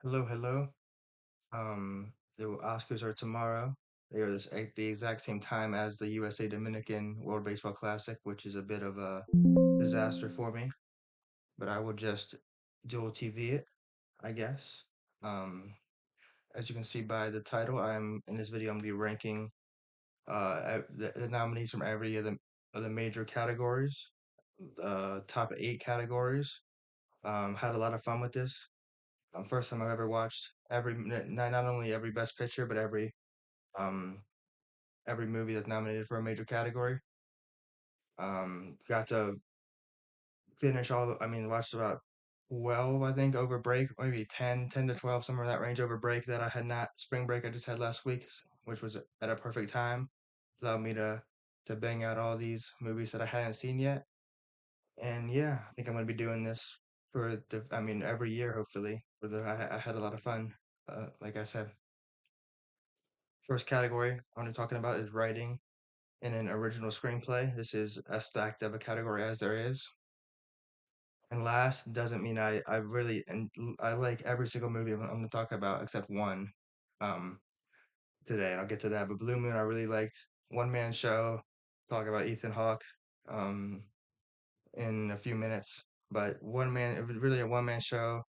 Hello, hello. The Oscars are tomorrow. They are at the exact same time as the USA Dominican World Baseball Classic, which is a bit of a disaster for me. But I will just dual TV it, I guess. Um, as you can see by the title, I'm in this video. I'm gonna be ranking the nominees from every of the major categories, top 8 categories. Had a lot of fun with this. First time I've ever watched not only every Best Picture, but um every movie that's nominated for a major category. Got to finish watched about 12, I think, over break, maybe 10 to 12, somewhere in that range over break that I had not, spring break I just had last week, which was at a perfect time. Allowed me to bang out all these movies that I hadn't seen yet. And yeah, I think I'm gonna be doing this every year, hopefully. I had a lot of fun. Like I said, first category I'm talking about is writing in an original screenplay. This is as stacked of a category as there is. And last doesn't mean I really and I like every single movie I'm going to talk about except one um today. And I'll get to that. But Blue Moon I really liked. One Man Show. Talk about Ethan Hawke um in a few minutes. But it was really a one man show.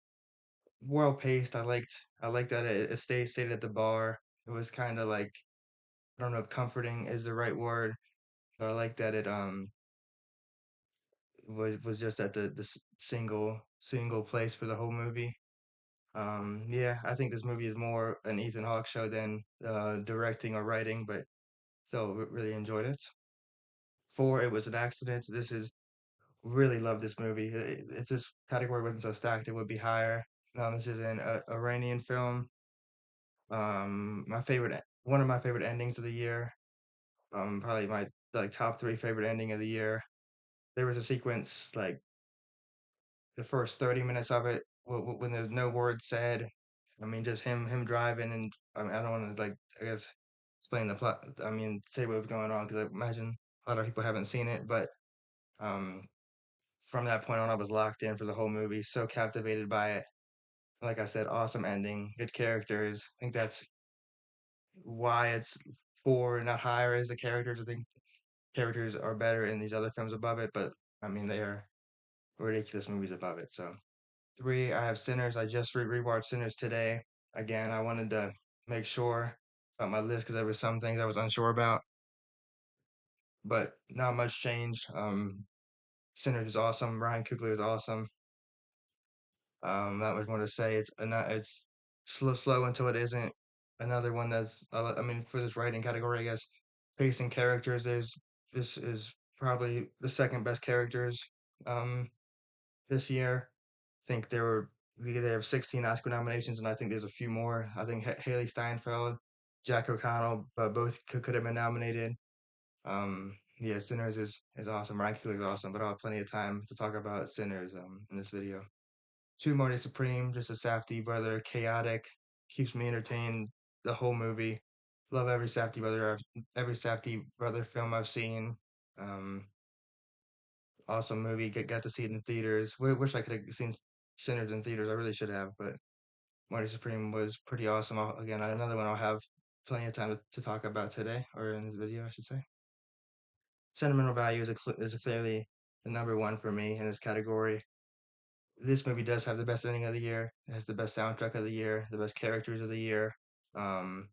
Well paced. I liked that it stayed at the bar. It was kind of like, I don't know if comforting is the right word, but I like that it was just at the single place for the whole movie. Yeah, I think this movie is more an Ethan Hawke show than directing or writing, but still really enjoyed it. Four, It Was an Accident. This is really love this movie. If this category wasn't so stacked, it would be higher. This is an Iranian film. One of my favorite endings of the year. Probably my like top three favorite ending of the year. There was a sequence like the first 30 minutes of it when there's no word said. I mean, just him driving, and I mean, I don't want to, like, I guess, explain the plot. I mean, say what was going on, because I imagine a lot of people haven't seen it, but um from that point on I was locked in for the whole movie, so captivated by it. Like I said, awesome ending, good characters. I think that's why it's four, not higher, as the characters. I think characters are better in these other films above it, but I mean, they are ridiculous movies above it. So three, I have Sinners. I just rewatched Sinners today. Again, I wanted to make sure about my list because there were some things I was unsure about, but not much changed. Sinners is awesome. Ryan Coogler is awesome. Not much more to say. It's slow until it isn't. Another one that's, I mean, for this writing category, I guess, pacing characters. This is probably the second best characters um this year. Think they have 16 Oscar nominations, and I think there's a few more. I think Haley Steinfeld, Jack O'Connell, both could have been nominated. Yeah, Sinners is awesome. Ryan Coogler is awesome, but I'll have plenty of time to talk about Sinners in this video. Two, Marty Supreme, just a Safdie brother, chaotic, keeps me entertained the whole movie. Love every Safdie brother film I've seen. Um, awesome movie. Got to see it in theaters. Wish I could have seen Sinners in theaters. I really should have, but Marty Supreme was pretty awesome. Again, another one I'll have plenty of time to talk about today, or in this video, I should say. Sentimental value is clearly the number one for me in this category. This movie does have the best ending of the year. It has the best soundtrack of the year, the best characters of the year. Um,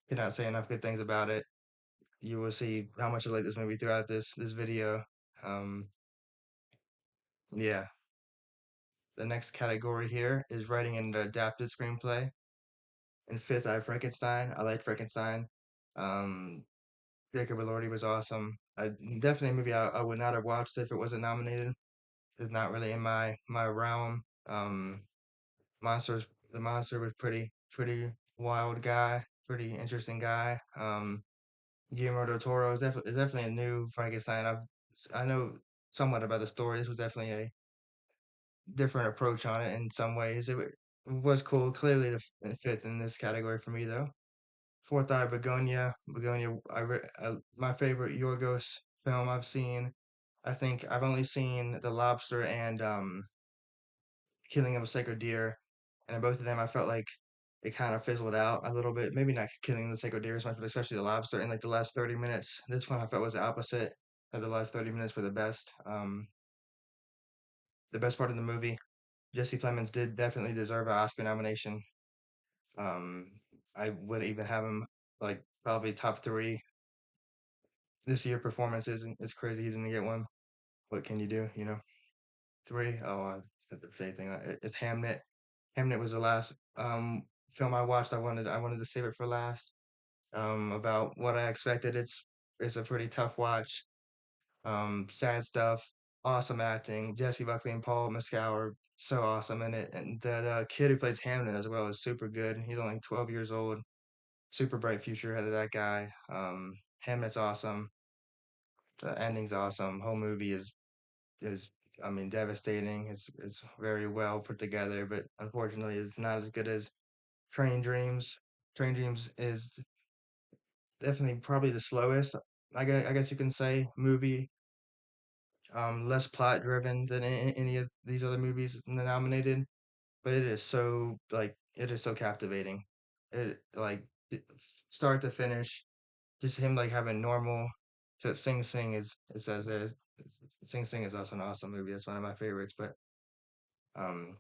Cannot say enough good things about it. You will see how much I like this movie throughout this video. Um, yeah. The next category here is writing an adapted screenplay. In fifth, I have Frankenstein. I like Frankenstein. Um, Jacob Elordi was awesome. Definitely a movie I would not have watched if it wasn't nominated. It's not really in my realm. Monsters, the monster was pretty wild guy, pretty interesting guy. Guillermo del Toro is definitely a new Frankenstein. I know somewhat about the story. This was definitely a different approach on it in some ways. Was cool. Clearly the fifth in this category for me though. Fourth Eye Begonia. Begonia, my favorite Yorgos film I've seen. I think I've only seen The Lobster and Killing of a Sacred Deer, and in both of them, I felt like it kind of fizzled out a little bit. Maybe not killing the sacred deer as much, but especially the lobster in like the last 30 minutes. This one I felt was the opposite. Of the last 30 minutes were the best part of the movie. Jesse Plemons did definitely deserve an Oscar nomination. Um, I would even have him like probably top three this year performances. And it's crazy he didn't get one. What can you do? You know, three. Oh, I said the same thing. It's Hamnet. Hamnet was the last film I watched. I wanted to save it for last. About what I expected. It's a pretty tough watch. Sad stuff. Awesome acting. Jesse Buckley and Paul Mescal are so awesome in it, and the kid who plays Hamnet as well is super good. He's only 12 years old. Super bright future ahead of that guy. Hamnet's awesome. The ending's awesome. Whole movie is I mean devastating. It's very well put together, but unfortunately, it's not as good as Train Dreams. Train Dreams is definitely probably the slowest. I guess you can say movie. Less plot driven than any of these other movies nominated, but it is so like it is so captivating. It like start to finish, just him like having normal. So Sing Sing is it says there. Sing Sing is also an awesome movie. That's one of my favorites, but um,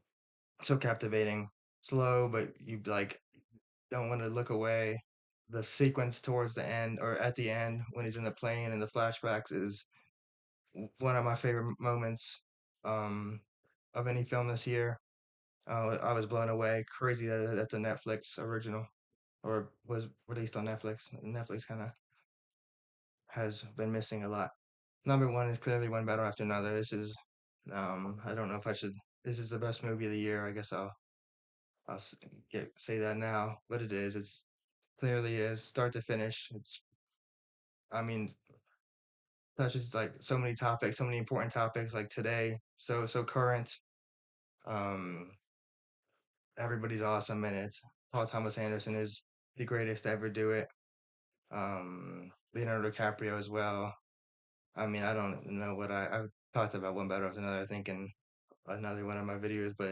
so captivating. Slow, but you like don't want to look away. The sequence towards the end or at the end when he's in the plane and the flashbacks is one of my favorite moments um, of any film this year. I was blown away. Crazy that that's a Netflix original or was released on Netflix. Netflix kind of has been missing a lot. Number one is clearly one battle after another. I don't know if I should. This is the best movie of the year. I guess I'll say that now, but it is. It's clearly is start to finish. I mean, touches like so many topics, so many important topics like today, so current. Um, everybody's awesome in it. Paul Thomas Anderson is the greatest to ever do it. Leonardo DiCaprio as well. I mean, I don't know I've talked about one better after another, I think, in another one of my videos, but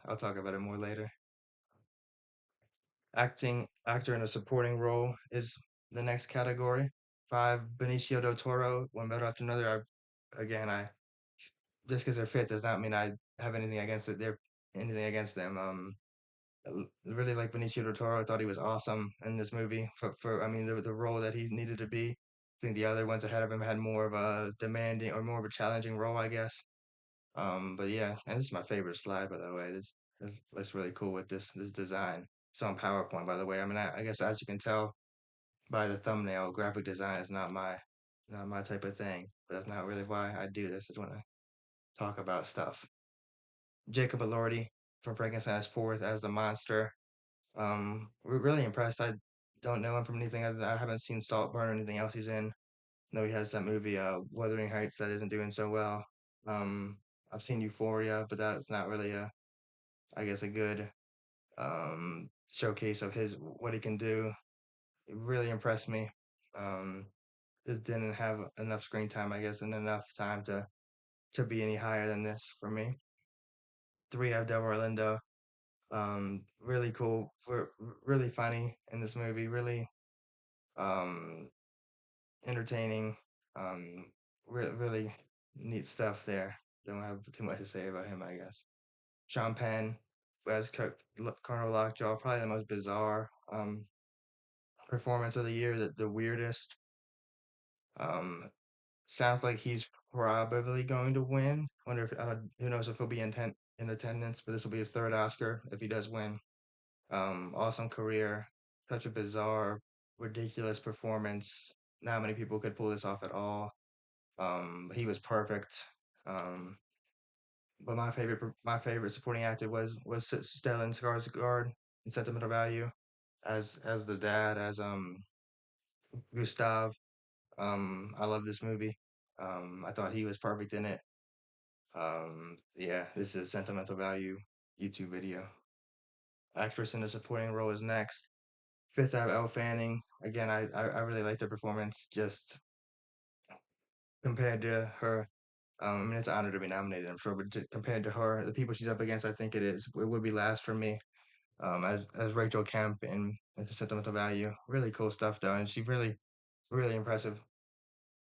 I'll talk about it more later. Actor in a supporting role is the next category. Five, Benicio del Toro, one better after another. I just because they're fit does not mean I have anything against it. They're anything against them. Really like Benicio del Toro. I thought he was awesome in this movie for I mean the role that he needed to be. I think the other ones ahead of him had more of a demanding or more of a challenging role, I guess. But yeah, and this is my favorite slide, by the way. This really cool with this design. It's on PowerPoint, by the way. I mean, I guess as you can tell by the thumbnail, graphic design is not my type of thing. But that's not really why I do this. I just want to talk about stuff. Jacob Elordi from Frankenstein is fourth as the monster. We're really impressed. I don't know him from anything other than I haven't seen Saltburn or anything else he's in. No, he has that movie, Wuthering Heights, that isn't doing so well. Um, I've seen Euphoria, but that's not really I guess, a good showcase of his what he can do. It really impressed me. Um, just didn't have enough screen time, I guess, and enough time to be any higher than this for me. Three, I have Delroy Lindo. Really cool, really funny in this movie. Really um, entertaining. Really neat stuff there. Don't have too much to say about him, I guess. Sean Penn as Colonel Lockjaw, probably the most bizarre performance of the year, the weirdest. Um, sounds like he's probably going to win. Wonder if who knows if he'll be in attendance, but this will be his third Oscar if he does win. Awesome career, such a bizarre, ridiculous performance. Not many people could pull this off at all. He was perfect. Um, but my favorite supporting actor was Stellan Skarsgård in Sentimental Value as the dad as Gustav. I love this movie. I thought he was perfect in it. Yeah, this is Sentimental Value YouTube video. Actress in a supporting role is next. Fifth, I have Elle Fanning. Again, I really like the performance. Just compared to her, I mean, it's an honor to be nominated, I'm sure, but compared to her, the people she's up against, I think it would be last for me. as Rachel Kemp in It's a Sentimental Value. Really cool stuff though, and she really impressive.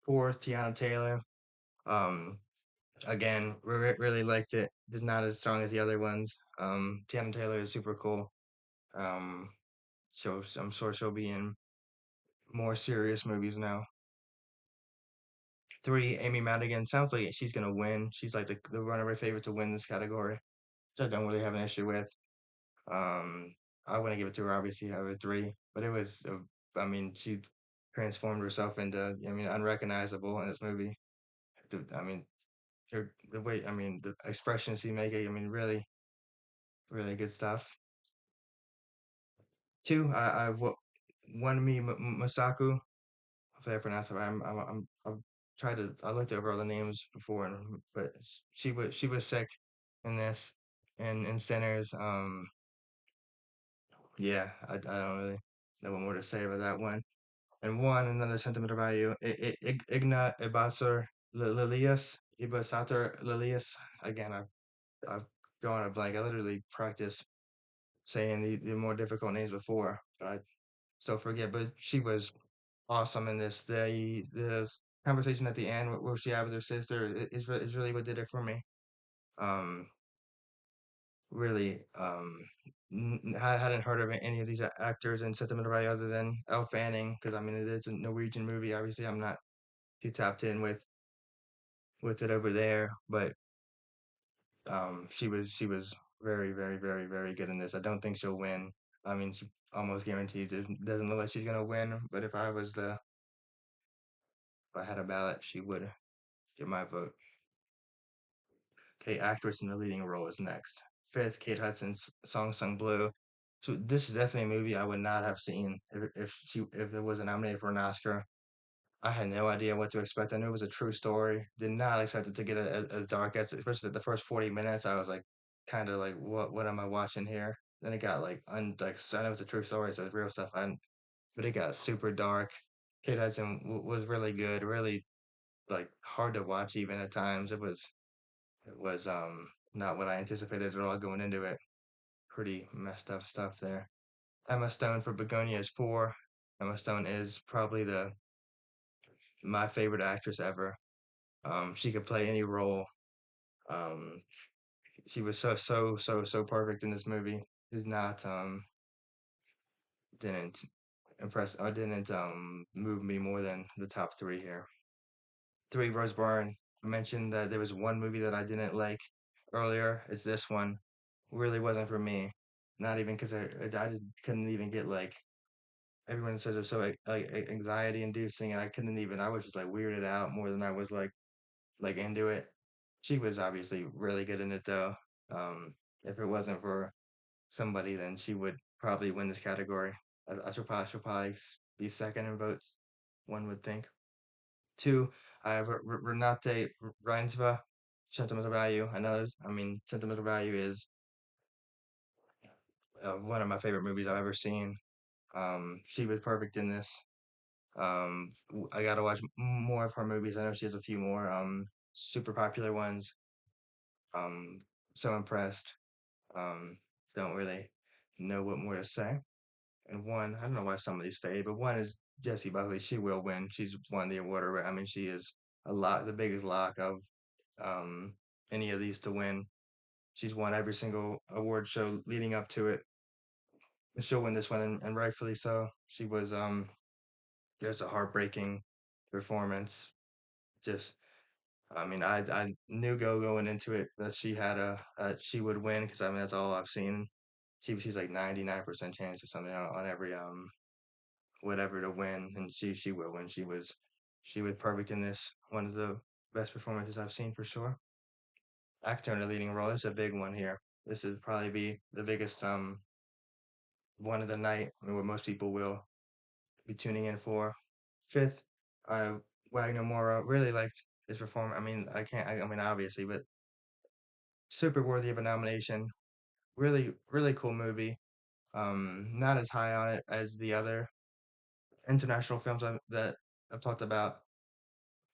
Fourth, Tiana Taylor. Um, Again, really liked it. Just not as strong as the other ones. Tiana Taylor is super cool. Um, so I'm sure she'll be in more serious movies now. Three, Amy Madigan. Sounds like she's gonna win. She's like the runaway favorite to win this category, which I don't really have an issue with. Um, I wouldn't give it to her, obviously, out of three, but it was, I mean, she transformed herself into, I mean, unrecognizable in this movie. I mean, the way, I mean, the expressions she making, I mean, really good stuff. Two, one me Masaku. Hopefully I pronounce it right. I've tried to. I looked over all the names before, but she was sick in this, and in Sinners. Yeah, I don't really know what more to say about that one. And one, another sentimental value. Igna Ibasar Lilias Ibasatar Lilias. Again, I've drawn a blank. I literally practiced saying the more difficult names before, but I still forget. But she was awesome in this. The conversation at the end where she had with her sister is really what did it for me. Um, really, I hadn't heard of any of these actors in Sentimental Value other than Elle Fanning, because I mean it's a Norwegian movie. Obviously, I'm not too tapped in with it over there, but she was very good in this. I don't think she'll win. I mean, she almost guaranteed doesn't look like she's gonna win. But if I had a ballot, she would get my vote. Okay, actress in the leading role is next. Fifth, Kate Hudson's Song Sung Blue. So this is definitely a movie I would not have seen if it wasn't nominated for an Oscar. I had no idea what to expect. I knew it was a true story. Did not expect it to get as dark as, especially the first 40 minutes. I was like, kind of like, what am I watching here? Then it got like, I know it's a true story, so it's real stuff. But it got super dark. Kate Hudson was really good, really like hard to watch even at times. It was not what I anticipated at all going into it. Pretty messed up stuff there. Emma Stone for Begonia is four. Emma Stone is probably the my favorite actress ever. She could play any role. Um, she was so perfect in this movie. Did not didn't impress or didn't move me more than the top three here. Three, Rose Byrne. I mentioned that there was one movie that I didn't like earlier. It's this one. Really wasn't for me. Not even because I just couldn't even get like everyone says it's so anxiety inducing, and I couldn't even. I was just like weirded out more than I was like into it. She was obviously really good in it though. If it wasn't for somebody, then she would probably win this category. She'll probably be second in votes. One would think. Two, I have Renate Reinsva, Sentimental Value. I mean, Sentimental Value is one of my favorite movies I've ever seen. She was perfect in this. I gotta watch more of her movies. I know she has a few more super popular ones. Um, so impressed. Um, don't really know what more to say. And one, I don't know why some of these fade, but one is Jessie Buckley. She will win. She's won the award already. I mean, she is the biggest lock of um any of these to win. She's won every single award show leading up to it. And she'll win this one, and rightfully so. She was there's a heartbreaking performance. Just I mean, I knew going into it that she would win because I mean that's all I've seen. She's like 99% chance or something on every whatever to win, and she will win. She was perfect in this. One of the best performances I've seen for sure. Actor in a leading role. This is a big one here. This is probably be the biggest one of the night. I mean, what most people will be tuning in for. Fifth, uh, Wagner Moura really liked his performance. I mean, I can't. I mean, obviously, but super worthy of a nomination. Really cool movie. Not as high on it as the other international films that I've talked about,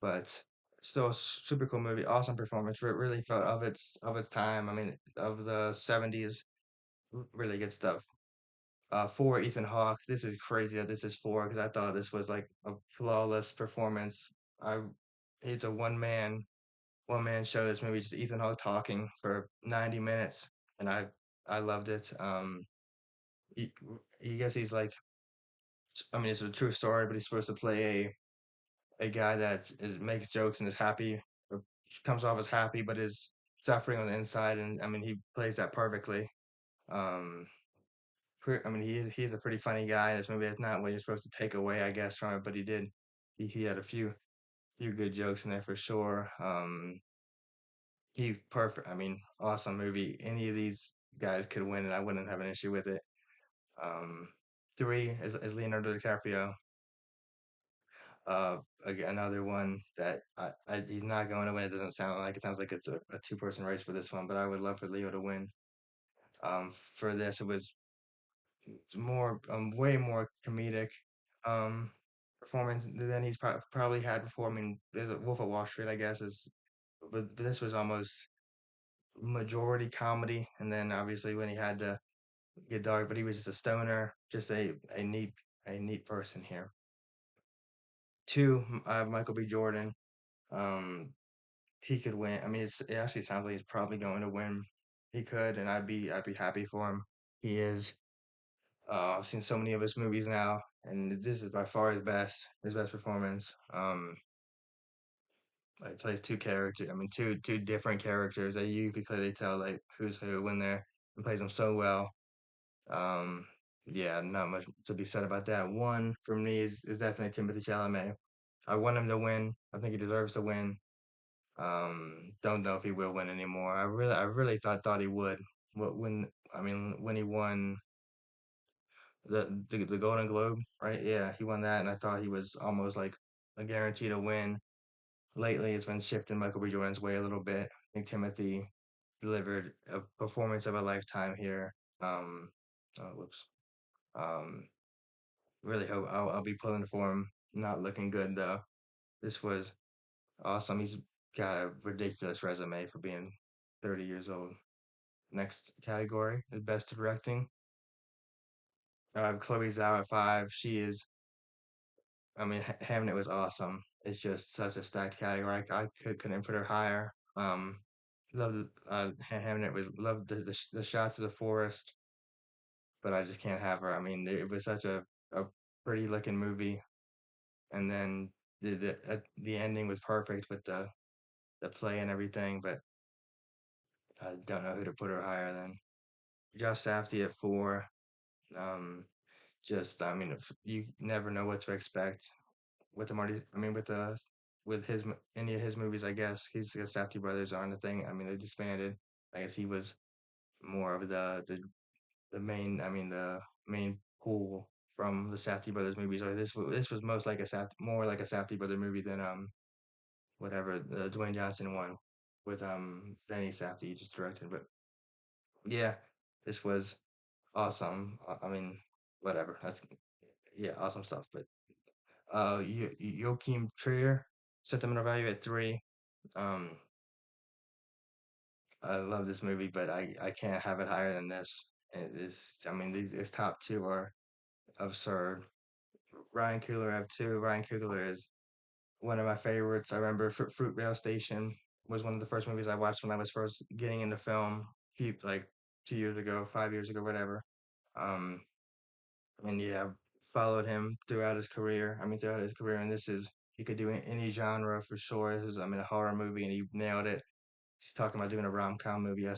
but still a super cool movie. Awesome performance. Really felt of its time. I mean, of the '70s. really good stuff. For Ethan Hawke, this is crazy that this is four because I thought this was like a flawless performance. I It's a one man show. This movie just Ethan Hawke talking for 90 minutes, and I loved it. He, he guess he's like, I mean, it's a true story, but he's supposed to play a guy that is makes jokes and is happy, or comes off as happy, but is suffering on the inside, and I mean, he plays that perfectly. Um, I mean, he's a pretty funny guy. This movie is not what you're supposed to take away, I guess, from it, but he did. He had a few good jokes in there for sure. He perfect. I mean, awesome movie. Any of these guys could win, and I wouldn't have an issue with it. Um, Three is Leonardo DiCaprio. Again, another one that he's not going to win. It doesn't sound like it sounds like it's a two-person race for this one, but I would love for Leo to win. For this, it was more way more comedic um performance than he's probably had before. I mean, there's a Wolf of Wall Street, I guess, is but this was almost majority comedy, and then obviously when he had to get dark, but he was just a stoner, just a neat person here. Two, Michael B. Jordan. Um, he could win. I mean, it actually sounds like he's probably going to win. He could, and I'd be happy for him. He is. I've seen so many of his movies now, and this is by far his best performance. Like plays two characters. I mean, two different characters that you could clearly tell like who's who when they're and plays them so well. Um, yeah, not much to be said about that. One for me is definitely Timothy Chalamet. I want him to win. I think he deserves to win. Don't know if he will win anymore. I really thought he would. When I mean when he won the Golden Globe, right? Yeah, he won that, and I thought he was almost like a guarantee to win. Lately, it's been shifting Michael B. Jordan's way a little bit. I think Timothy delivered a performance of a lifetime here. Whoops. Um, really hope I'll be pulling for him. Not looking good though. This was awesome. He's got a ridiculous resume for being 30 years old. Next category is best directing. Chloe Zhao at five. She is. I mean, Hamnet was awesome. It's just such a stacked category. Couldn't put her higher. Loved Hamnet was loved the shots of the forest, but I just can't have her. I mean, it was such a pretty looking movie, and then the ending was perfect with the play and everything. But I don't know who to put her higher than Just Safdie at four. Um, just I mean, if you never know what to expect with the Marty. I mean, with any of his movies, I guess he's the Safdie brothers aren't a thing. I mean, they disbanded. I guess he was more of the main. I mean, the main pool from the Safdie brothers movies. Or this was most like a more like a Safdie brother movie than whatever the Dwayne Johnson one with Benny Safdie just directed. But yeah, this was awesome. I mean, whatever. That's yeah, awesome stuff. But Joachim Trier, Sentimental Value at three. Um, I love this movie, but I can't have it higher than this. It is, I mean, these top two are absurd. Ryan Coogler have two. Ryan Coogler is one of my favorites. I remember Fruitvale Station was one of the first movies I watched when I was first getting into film, like 2 years ago, 5 years ago, whatever. Um, and yeah, followed him throughout his career. I mean, throughout his career, and this is he could do any genre for sure. This is, I mean, a horror movie, and he nailed it. He's talking about doing a rom-com movie. I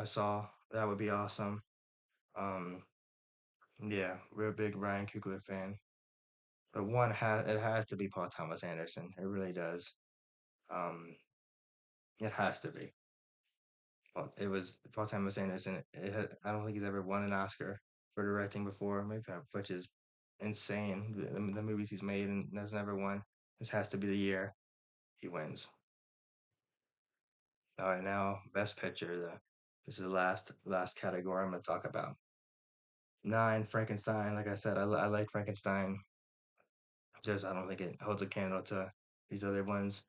saw that would be awesome. Um, yeah, real big Ryan Coogler fan. But it has to be Paul Thomas Anderson. It really does. Um, it has to be. It was Paul Thomas Anderson. I don't think he's ever won an Oscar for directing before, maybe which is insane. The movies he's made and has never won. This has to be the year he wins. All right, now Best Picture. This is the last category I'm going to talk about. Nine, Frankenstein. Like I said, I like Frankenstein. Just I don't think it holds a candle to these other ones.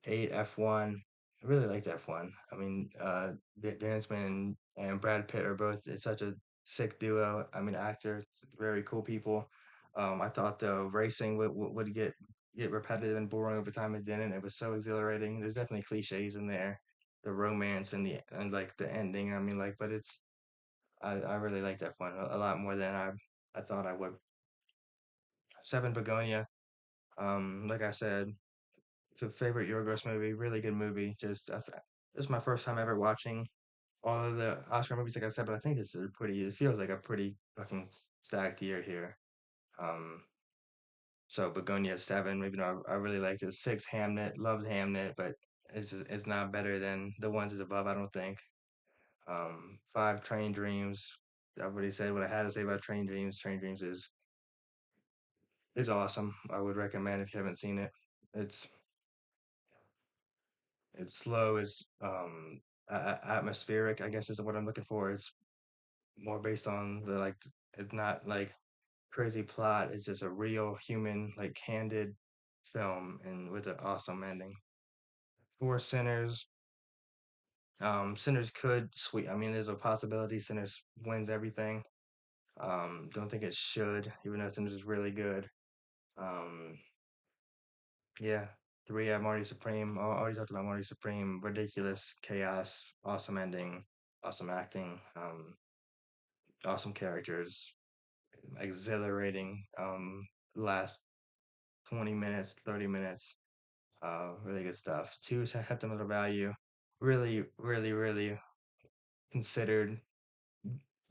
Eight, F1. I really like that one. I mean, Darren and Brad Pitt are both it's such a sick duo. I mean, actors, very cool people. I thought the racing would get repetitive and boring over time. It didn't. It was so exhilarating. There's definitely cliches in there, the romance and like the ending. I mean, like, but I really like that one a lot more than I thought I would. Seven Begonia. Like I said, favorite Yorgos movie, really good movie. This is my first time ever watching all of the Oscar movies, like I said, but I think this is a pretty, it feels like a pretty fucking stacked year here. Um, so Begonia 7, maybe no, I really liked it. 6, Hamnet, loved Hamnet, but it's not better than the ones that's above, I don't think. 5, Train Dreams. I already said what I had to say about Train Dreams. Train Dreams is awesome. I would recommend if you haven't seen it. It's it's slow, it's atmospheric, I guess is what I'm looking for. It's more based on the like it's not like crazy plot. It's just a real human, like candid film and with an awesome ending. For Sinners, Sinners could sweep. I mean, there's a possibility Sinners wins everything. Don't think it should, even though Sinners is really good. Um, yeah. 3, Marty Supreme. Already talked about Marty Supreme. Ridiculous chaos, awesome ending, awesome acting, awesome characters, exhilarating. Last 20 minutes, 30 minutes. Really good stuff. 2, sentimental value. Really, really, really considered.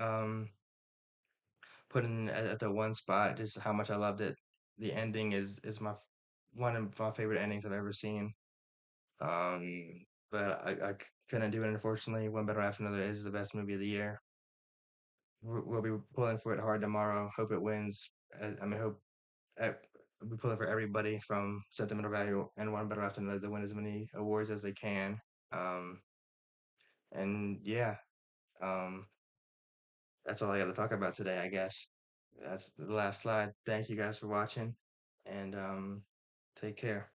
Um, putting at the one spot. Just how much I loved it. The ending is one of my favorite endings I've ever seen. But I couldn't do it unfortunately. One Better After Another is the best movie of the year. We'll be pulling for it hard tomorrow. Hope it wins. I mean, hope uh, we'll be pulling for everybody from sentimental value and One Better After Another to win as many awards as they can. Um, and yeah, um, that's all I got to talk about today, I guess. That's the last slide. Thank you guys for watching, and take care.